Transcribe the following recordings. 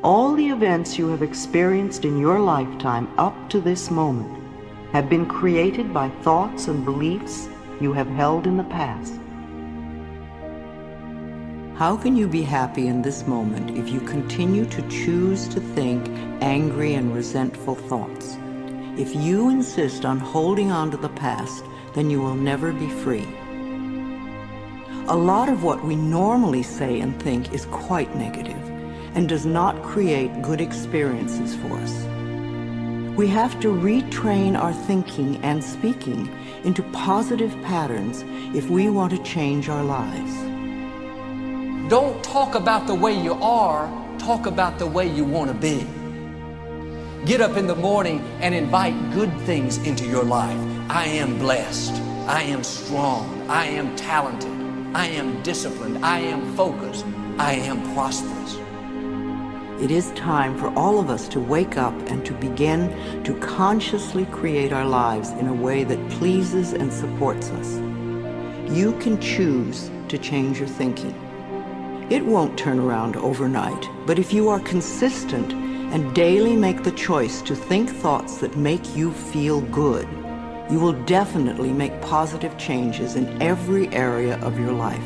All the events you have experienced in your lifetime up to this moment have been created by thoughts and beliefs you have held in the past. How can you be happy in this moment if you continue to choose to think angry and resentful thoughts? If you insist on holding on to the past, then you will never be free. A lot of what we normally say and think is quite negative and does not create good experiences for us. We have to retrain our thinking and speaking into positive patterns if we want to change our lives. Don't talk about the way you are, talk about the way you want to be. Get up in the morning and invite good things into your life. I am blessed. I am strong. I am talented. I am disciplined. I am focused. I am prosperous. It is time for all of us to wake up and to begin to consciously create our lives in a way that pleases and supports us. You can choose to change your thinking. It won't turn around overnight, but if you are consistent and daily make the choice to think thoughts that make you feel good, you will definitely make positive changes in every area of your life.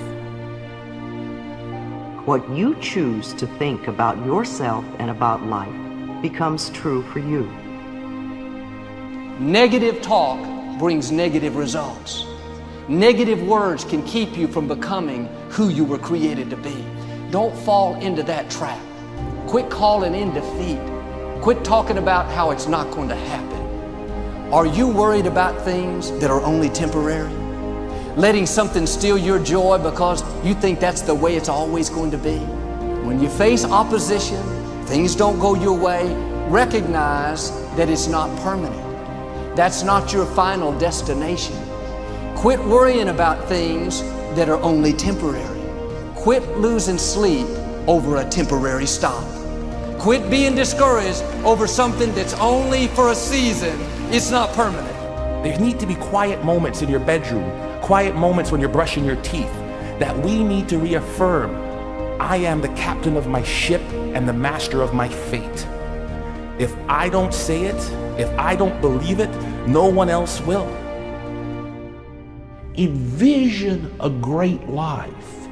What you choose to think about yourself and about life becomes true for you. Negative talk brings negative results. Negative words can keep you from becoming who you were created to be. Don't fall into that trap. Quit calling in defeat. Quit talking about how it's not going to happen. Are you worried about things that are only temporary? Letting something steal your joy because you think that's the way it's always going to be? When you face opposition, things don't go your way, recognize that it's not permanent. That's not your final destination. Quit worrying about things that are only temporary. Quit losing sleep over a temporary stop. Quit being discouraged over something that's only for a season. It's not permanent. There need to be quiet moments in your bedroom, quiet moments when you're brushing your teeth, that we need to reaffirm, I am the captain of my ship and the master of my fate. If I don't say it, if I don't believe it, no one else will. Envision a great life.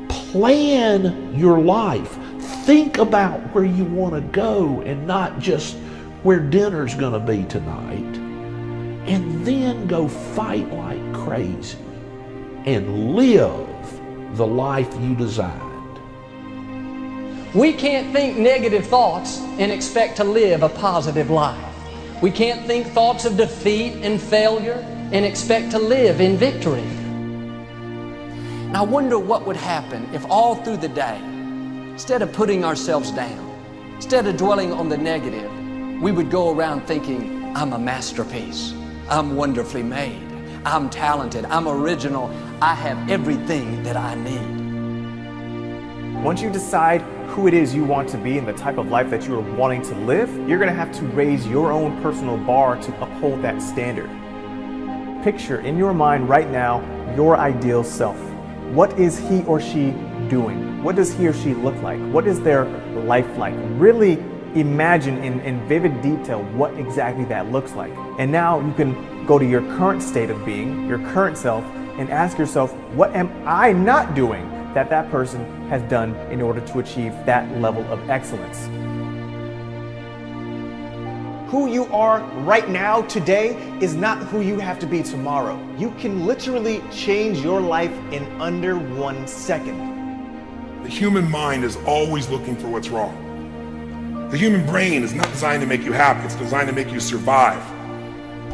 Plan your life. Think about where you want to go and not just where dinner's going to be tonight. And then go fight like crazy and live the life you designed. We can't think negative thoughts and expect to live a positive life. We can't think thoughts of defeat and failure and expect to live in victory. And I wonder what would happen if all through the day, instead of putting ourselves down, instead of dwelling on the negative, we would go around thinking, I'm a masterpiece. I'm wonderfully made. I'm talented. I'm original. I have everything that I need. Once you decide who it is you want to be and the type of life that you are wanting to live, you're going to have to raise your own personal bar to uphold that standard. Picture in your mind right now your ideal self. What is he or she doing? What does he or she look like? What is their life like? Really imagine in vivid detail what exactly that looks like. And now you can go to your current state of being, your current self, and ask yourself, what am I not doing that that person has done in order to achieve that level of excellence? Who you are right now, today, is not who you have to be tomorrow. You can literally change your life in under 1 second. The human mind is always looking for what's wrong. The human brain is not designed to make you happy, it's designed to make you survive.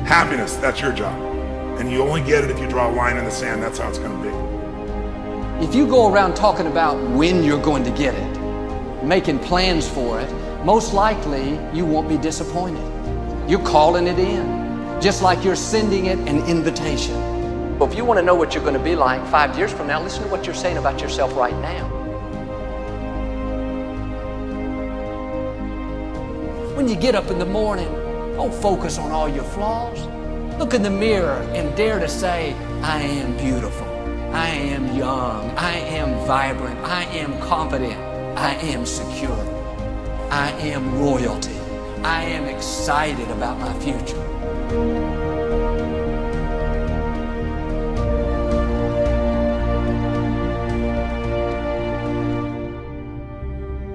Happiness, that's your job. And you only get it if you draw a line in the sand, that's how it's going to be. If you go around talking about when you're going to get it, making plans for it, most likely you won't be disappointed. You're calling it in, just like you're sending it an invitation. But if you want to know what you're going to be like 5 years from now, listen to what you're saying about yourself right now. When you get up in the morning, don't focus on all your flaws. Look in the mirror and dare to say, I am beautiful, I am young, I am vibrant, I am confident, I am secure. I am royalty. I am excited about my future.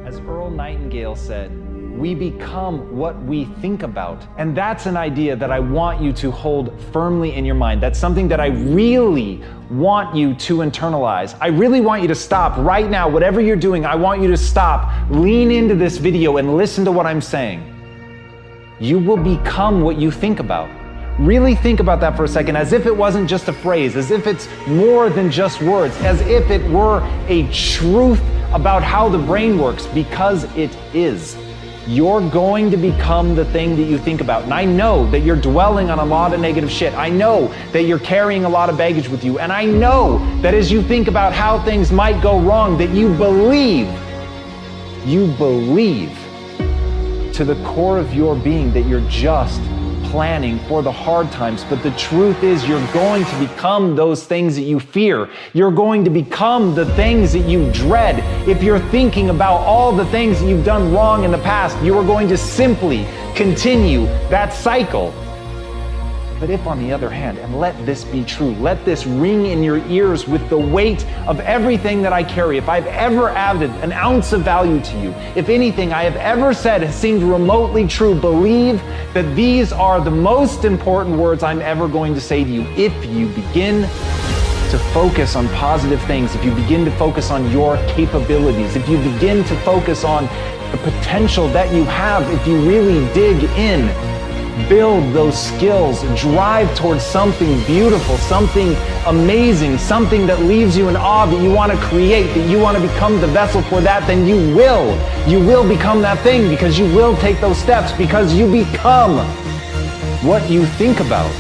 As Earl Nightingale said, we become what we think about. And that's an idea that I want you to hold firmly in your mind. That's something that I really want you to internalize. I really want you to stop right now. Whatever you're doing, I want you to stop, lean into this video and listen to what I'm saying. You will become what you think about. Really think about that for a second, as if it wasn't just a phrase, as if it's more than just words, as if it were a truth about how the brain works, because it is. You're going to become the thing that you think about. And I know that you're dwelling on a lot of negative shit. I know that you're carrying a lot of baggage with you. And I know that as you think about how things might go wrong, that you believe to the core of your being that you're just planning for the hard times. But the truth is, you're going to become those things that you fear. You're going to become the things that you dread. If you're thinking about all the things that you've done wrong in the past, you are going to simply continue that cycle. But if, on the other hand, and let this be true, let this ring in your ears with the weight of everything that I carry, if I've ever added an ounce of value to you, if anything I have ever said has seemed remotely true, believe that these are the most important words I'm ever going to say to you. If you begin to focus on positive things, if you begin to focus on your capabilities, if you begin to focus on the potential that you have, if you really dig in, build those skills, drive towards something beautiful, something amazing, something that leaves you in awe, that you want to create, that you want to become the vessel for that, then you will become that thing, because you will take those steps, because you become what you think about.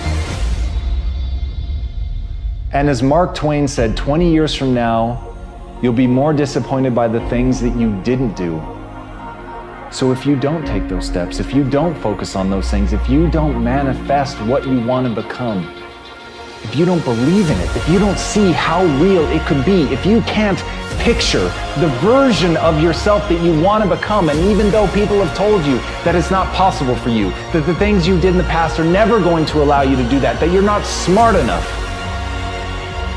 And as Mark Twain said, 20 years from now, you'll be more disappointed by the things that you didn't do. So if you don't take those steps, if you don't focus on those things, if you don't manifest what you want to become, if you don't believe in it, if you don't see how real it could be, if you can't picture the version of yourself that you want to become, and even though people have told you that it's not possible for you, that the things you did in the past are never going to allow you to do that, that you're not smart enough,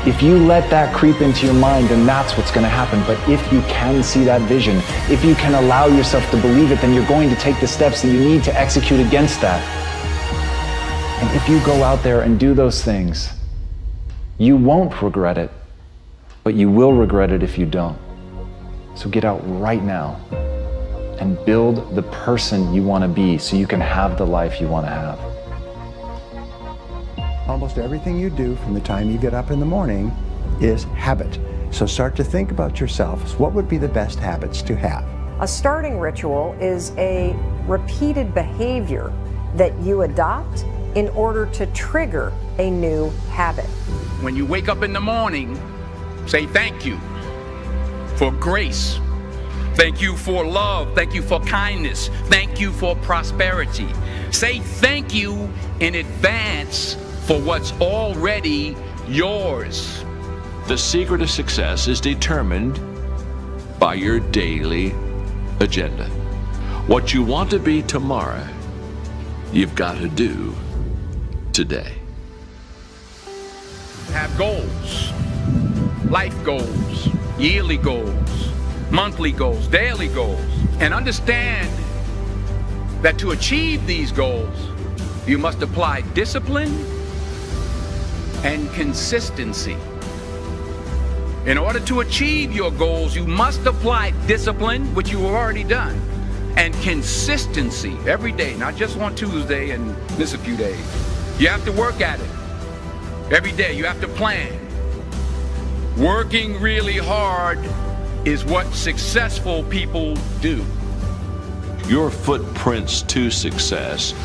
if you let that creep into your mind, then that's what's going to happen. But if you can see that vision, if you can allow yourself to believe it, then you're going to take the steps that you need to execute against that. And if you go out there and do those things, you won't regret it, but you will regret it if you don't. So get out right now and build the person you want to be so you can have the life you want to have. Almost everything you do from the time you get up in the morning is habit. So start to think about yourself. What would be the best habits to have? A starting ritual is a repeated behavior that you adopt in order to trigger a new habit. When you wake up in the morning, say thank you for grace. Thank you for love. Thank you for kindness. Thank you for prosperity. Say thank you in advance for what's already yours. The secret of success is determined by your daily agenda. What you want to be tomorrow, you've got to do today. Have goals, life goals, yearly goals, monthly goals, daily goals, and understand that to achieve these goals, you must apply discipline and consistency. In order to achieve your goals, you must apply discipline, which you have already done, and consistency every day, not just on Tuesday and miss a few days. You have to work at it every day. You have to plan. Working really hard is what successful people do. Your footprints to success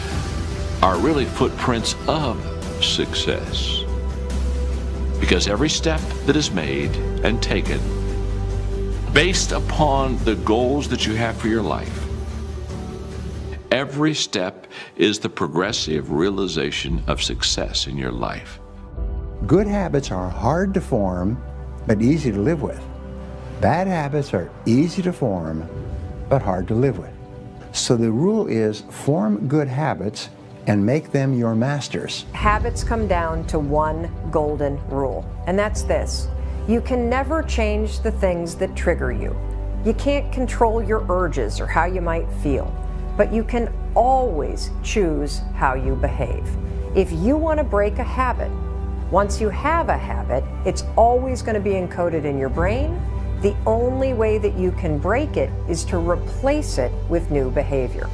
are really footprints of success. Because every step that is made and taken based upon the goals that you have for your life, every step is the progressive realization of success in your life. Good habits are hard to form, but easy to live with. Bad habits are easy to form, but hard to live with. So the rule is form good habits and make them your masters. Habits come down to one golden rule, and that's this. You can never change the things that trigger you. You can't control your urges or how you might feel, but you can always choose how you behave. If you want to break a habit, once you have a habit, it's always going to be encoded in your brain. The only way that you can break it is to replace it with new behavior.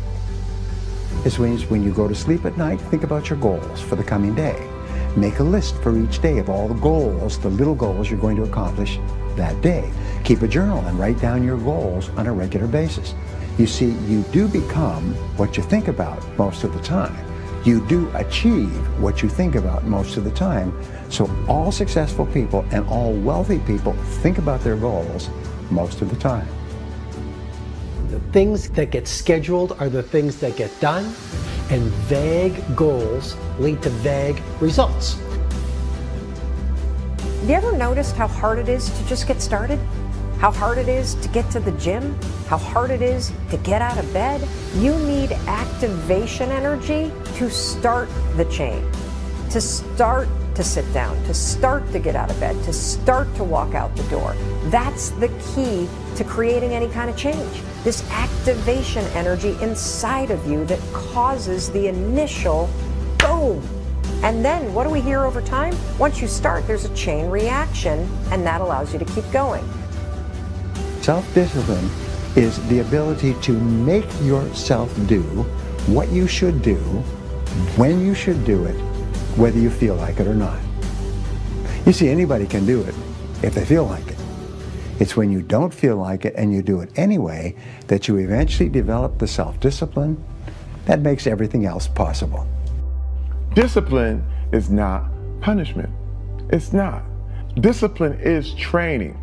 This means when you go to sleep at night, think about your goals for the coming day. Make a list for each day of all the goals, the little goals you're going to accomplish that day. Keep a journal and write down your goals on a regular basis. You see, you do become what you think about most of the time. You do achieve what you think about most of the time. So all successful people and all wealthy people think about their goals most of the time. The things that get scheduled are the things that get done, and vague goals lead to vague results. Have you ever noticed how hard it is to just get started? How hard it is to get to the gym? How hard it is to get out of bed? You need activation energy to start the chain, to start to sit down, to start to get out of bed, to start to walk out the door. That's the key to creating any kind of change. This activation energy inside of you that causes the initial boom. And then what do we hear over time? Once you start, there's a chain reaction, and that allows you to keep going. Self-discipline is the ability to make yourself do what you should do, when you should do it, whether you feel like it or not. You see, anybody can do it if they feel like it. It's when you don't feel like it and you do it anyway that you eventually develop the self-discipline that makes everything else possible. Discipline is not punishment. It's not. Discipline is training.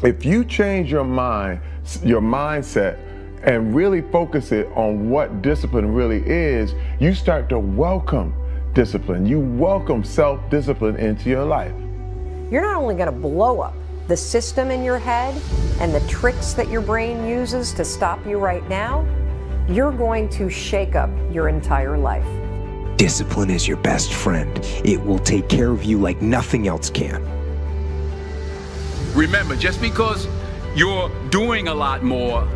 If you change your mind, your mindset, and really focus it on what discipline really is, you start to welcome discipline. You welcome self-discipline into your life. You're not only going to blow up the system in your head and the tricks that your brain uses to stop you right now, you're going to shake up your entire life. Discipline is your best friend. It will take care of you like nothing else can. Remember, just because you're doing a lot more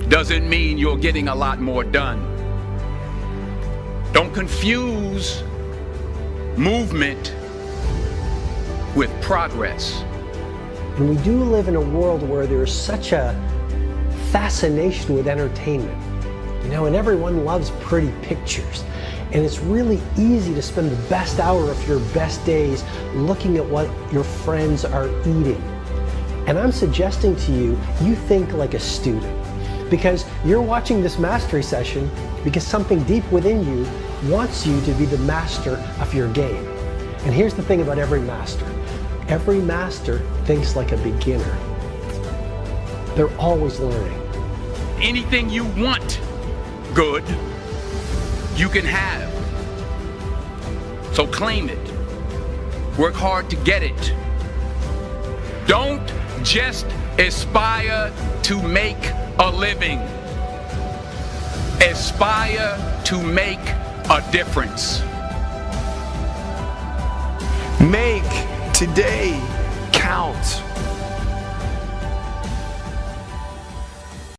doesn't mean you're getting a lot more done. Don't confuse movement with progress. And we do live in a world where there's such a fascination with entertainment, you know, and everyone loves pretty pictures. And it's really easy to spend the best hour of your best days looking at what your friends are eating. And I'm suggesting to you, you think like a student, because you're watching this mastery session because something deep within you wants you to be the master of your game. And here's the thing about every master. Every master thinks like a beginner. They're always learning. Anything you want good, you can have. So claim it. Work hard to get it. Don't just aspire to make a living. Aspire to make a difference. Make today count.